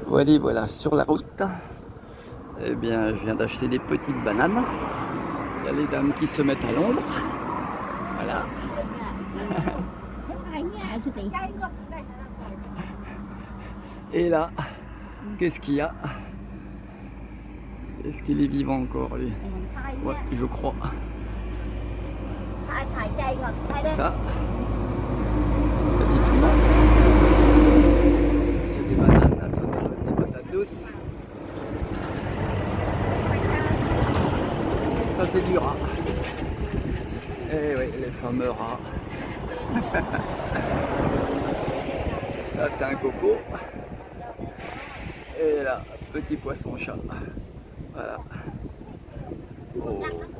Voilà, voilà, sur la route, eh bien, je viens d'acheter des petites bananes. Il y a les dames qui se mettent à l'ombre. Voilà. Et là, qu'est-ce qu'il y a? Est-ce qu'il est vivant encore, lui? Ouais, je crois. Ça, petit piment. Il y a des bananes, ça doit être des patates douces. Ça, c'est du rat. Eh oui, les fameux rats. Ça, c'est un coco. Et là, petit poisson-chat. Voilà.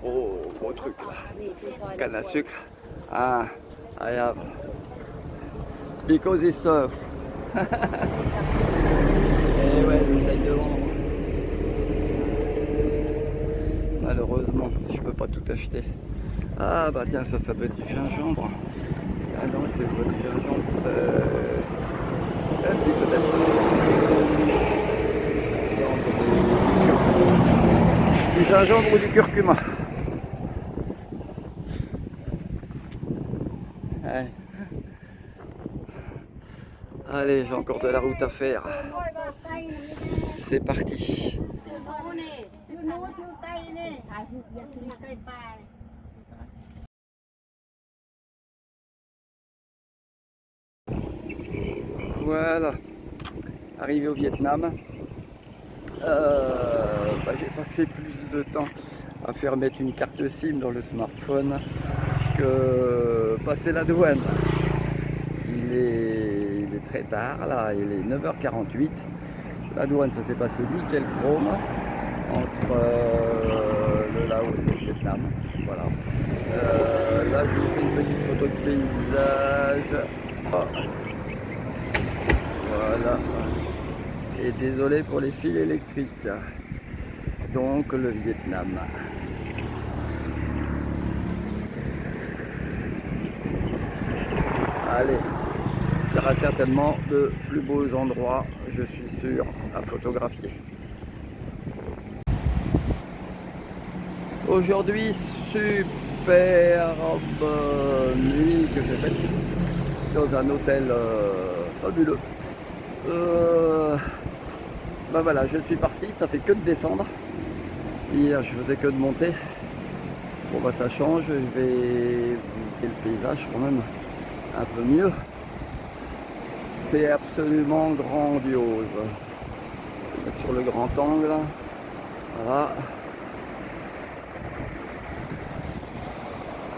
Oh, gros truc là. Canne à sucre. Ah, I have. Because it's surf. Et ouais, j'essaye de vendre. Malheureusement, je peux pas tout acheter. Ah bah tiens, ça doit être du gingembre. Ah non, c'est pas du gingembre, ah si, peut-être. Du gingembre ou du curcuma. Allez, allez, j'ai encore de la route à faire. C'est parti. Voilà, arrivé au Vietnam. J'ai passé plus de temps à faire mettre une carte SIM dans le smartphone que passer la douane. Il est très tard là, il est 9h48. La douane, ça s'est passé nickel chrome entre le Laos et le Vietnam. Voilà. Là, je vous fais une petite photo de paysage. Oh. Voilà. Et désolé pour les fils électriques. Donc le Vietnam. Allez, il y aura certainement de plus beaux endroits, je suis sûr, à photographier. Aujourd'hui, superbe nuit que j'ai faite dans un hôtel fabuleux. Ben voilà, je suis parti, ça fait que de descendre. Hier, je faisais que de monter. Bon bah ça change, je vais voir le paysage quand même un peu mieux. C'est absolument grandiose. Je vais mettre sur le grand angle. Voilà.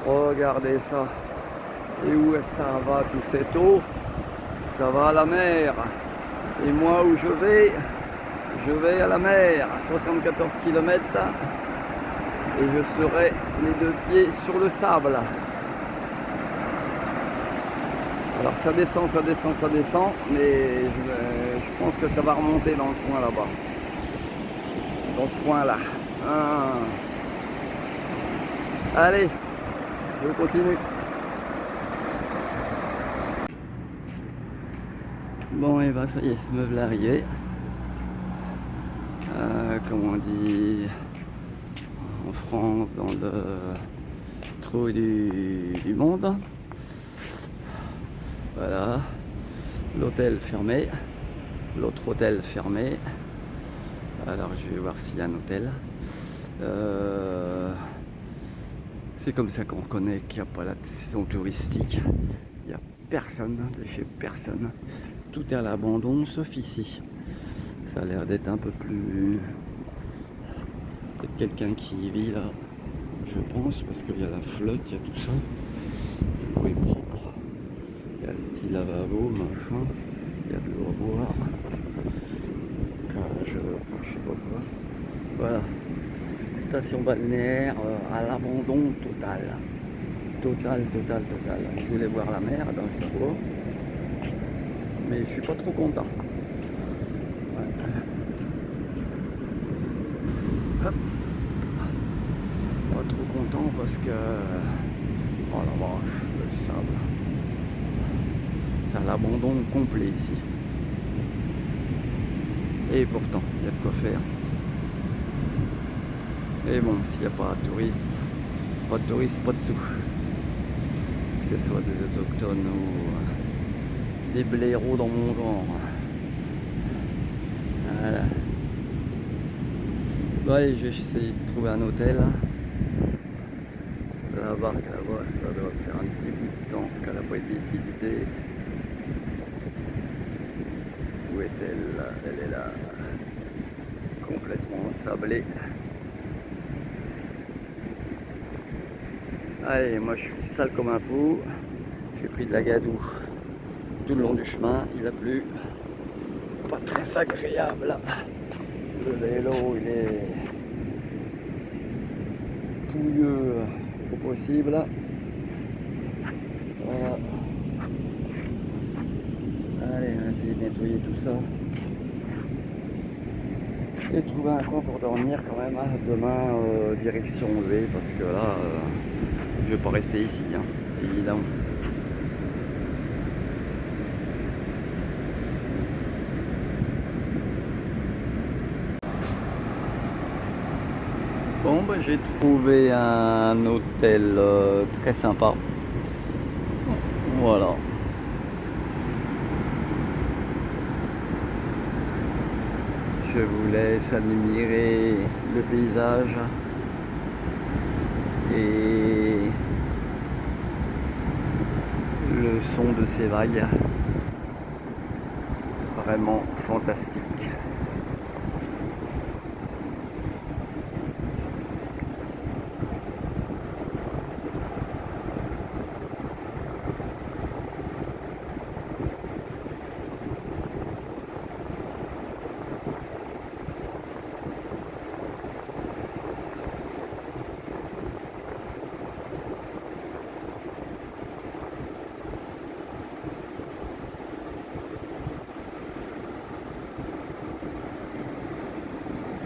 Regardez ça. Et où ça va toute cette eau? Ça va à la mer. Et moi où je vais à la mer, à 74 km. Et je serai les deux pieds sur le sable. Alors ça descend, ça descend, ça descend, mais je pense que ça va remonter dans le coin là-bas. Dans ce coin-là. Ah. Allez, je continue. Bon, et ben ça y est, me voilà arrivé. Comme on dit en France, dans le trou du monde. Voilà, l'hôtel fermé, l'autre hôtel fermé. Alors je vais voir s'il y a un hôtel. C'est comme ça qu'on reconnaît qu'il n'y a pas la saison touristique. Il n'y a personne, de chez personne. Tout est à l'abandon, sauf ici. Ça a l'air d'être un peu plus... Peut-être quelqu'un qui y vit là, je pense, parce qu'il y a la flotte, il y a tout ça. L'eau est propre. Il y a le petit lavabo, machin. Il y a de l'eau à boire. Je sais pas quoi. Voilà. Station balnéaire à l'abandon total. Total. Je voulais voir la mer, donc je la vois. Mais je suis pas trop content. Ouais. Hop. Pas trop content parce que... Oh la vache, le sable. C'est à l'abandon complet ici. Et pourtant, il y a de quoi faire. Et bon, s'il n'y a pas de touristes, pas de sous. Que ce soit des autochtones ou des blaireaux dans mon genre. Voilà. Bon allez, je vais essayer de trouver un hôtel. La barque là-bas, ça doit faire un petit bout de temps qu'elle n'a pas été utilisée. Où est-elle? Elle est là, complètement sablée. Allez, moi je suis sale comme un pot. J'ai pris de la gadoue tout le long du chemin, il a plu. Pas très agréable. Le vélo, il est pouilleux au possible. Voilà. Allez, on va essayer de nettoyer tout ça. Et trouver un coin pour dormir quand même. Demain, direction V, parce que là, je vais pas rester ici, hein, évidemment. Bon, bah, j'ai trouvé un hôtel très sympa. Voilà. Je vous laisse admirer le paysage et le son de ces vagues. Vraiment fantastique.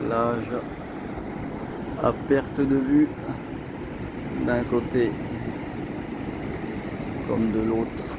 Plage à perte de vue d'un côté comme de l'autre.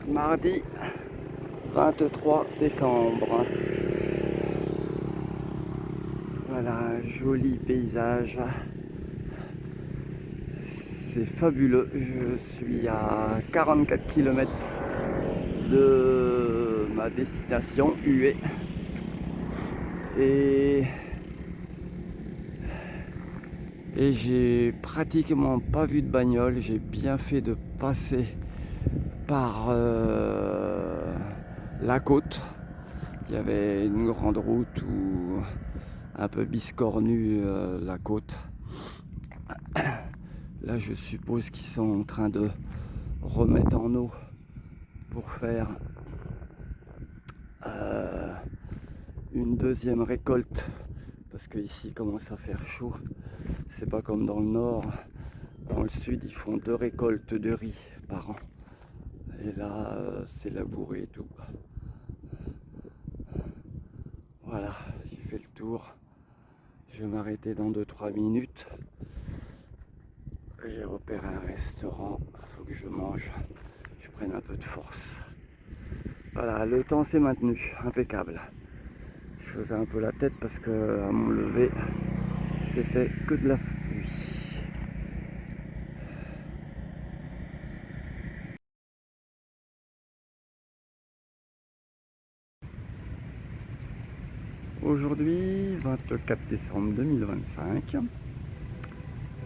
Mardi 23 décembre. Voilà, joli paysage. C'est fabuleux. Je suis à 44 km de ma destination, Hué. Et j'ai pratiquement pas vu de bagnole. J'ai bien fait de passer par la côte Il y avait une grande route où un peu biscornue la côte. Là, je suppose qu'ils sont en train de remettre en eau pour faire une deuxième récolte. Parce que ici, il commence à faire chaud. C'est pas comme dans le nord. Dans le sud, ils font 2 récoltes de riz par an. Et là, c'est labouré et tout. Voilà, j'ai fait le tour. Je vais m'arrêter dans 2-3 minutes. J'ai repéré un restaurant. Il faut que je mange. Je prenne un peu de force. Voilà, le temps s'est maintenu. Impeccable. Je faisais un peu la tête parce que à mon lever, c'était que de la pluie. Aujourd'hui, 24 décembre 2025,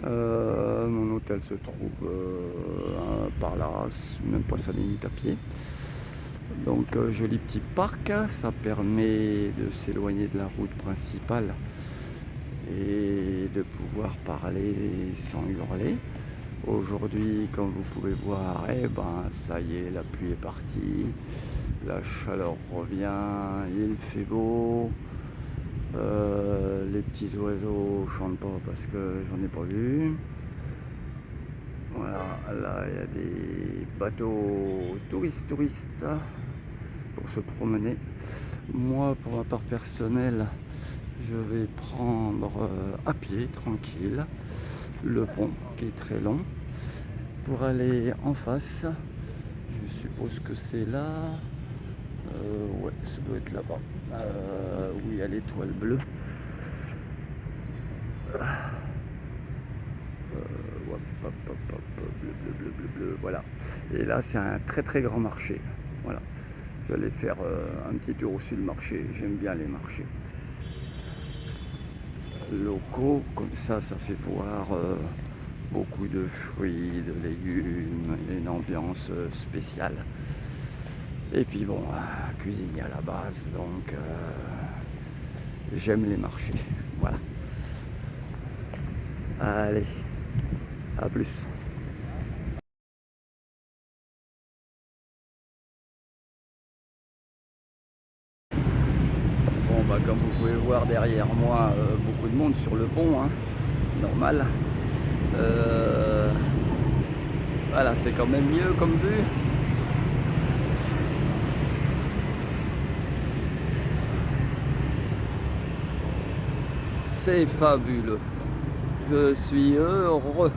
mon hôtel se trouve par là, même pas 5 minutes à pied. Donc joli petit parc, ça permet de s'éloigner de la route principale et de pouvoir parler sans hurler. Aujourd'hui, comme vous pouvez voir, ça y est, la pluie est partie, la chaleur revient, il fait beau. Les petits oiseaux chantent pas parce que j'en ai pas vu. Voilà, là il y a des bateaux touristes pour se promener. Moi, pour ma part personnelle, je vais prendre à pied, tranquille, le pont qui est très long pour aller en face. Je suppose que c'est là. Ouais, ça doit être là-bas. Où il y a l'étoile bleue. Bleu, voilà. Et là, c'est un très très grand marché. Voilà. Je vais aller faire un petit tour aussi le marché. J'aime bien les marchés locaux. Comme ça fait voir beaucoup de fruits, de légumes, une ambiance spéciale. Et puis bon, cuisinier à la base, donc j'aime les marchés. Voilà. Allez, à plus. Bon, bah, comme vous pouvez voir derrière moi, beaucoup de monde sur le pont, hein, normal. Voilà, c'est quand même mieux comme vue. C'est fabuleux. Je suis heureux.